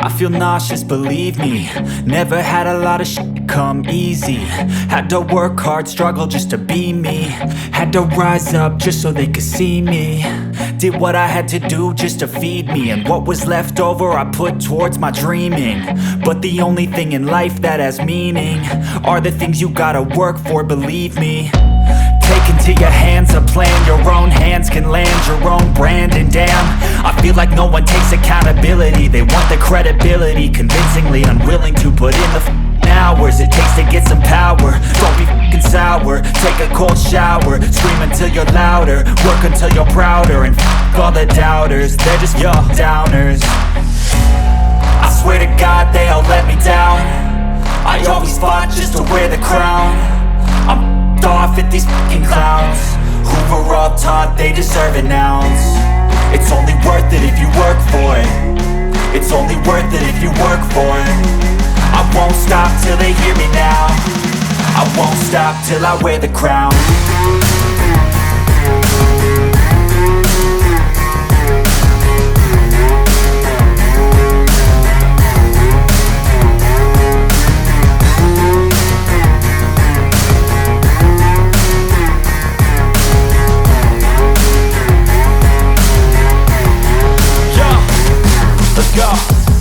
I feel nauseous, believe me. Never had a lot of shit come easy. Had to work hard, struggle just to be me. Had to rise up just so they could see me. Did what I had to do just to feed me, and what was left over I put towards my dreaming. But the only thing in life that has meaning are the things you gotta work for, believe me. Take into your hands a plan, your own hands can land your own brand. And damn, I feel like no one takes accountability. They want the credibility, convincingly unwilling to put in the hours it takes to get some power. Don't be f***ing sour, take a cold shower. Scream until you're louder, work until you're prouder. And f*** all the doubters, they're just your downers. I swear to God they all let me down. I always fought just to wear the crown. I'm off at these fucking clowns who were all taught they deserve an ounce. It's only worth it if you work for it. It's only worth it if you work for it. I won't stop till they hear me now. I won't stop till I wear the crown.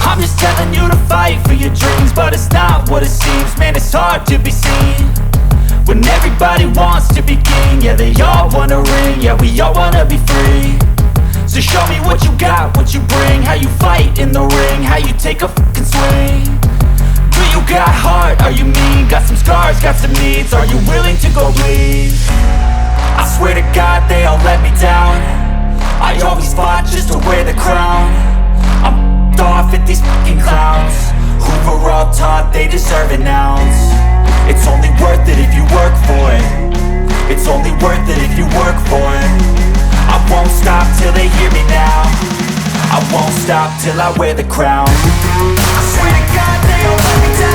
I'm just telling you to fight for your dreams, but it's not what it seems. Man, it's hard to be seen when everybody wants to be king. Yeah, they all wanna ring, yeah, we all wanna be free. So show me what you got, what you bring, how you fight in the ring, how you take a fucking swing. Do you got heart, are you mean? Got some scars, got some needs, are you willing to go bleed? I swear to God they all let me down. I always fought just to wear the crown. I'm off at these fucking clowns who were all taught they deserve an ounce. It's only worth it if you work for it. It's only worth it if you work for it. I won't stop till they hear me now. I won't stop till I wear the crown. I swear to God they all let me down.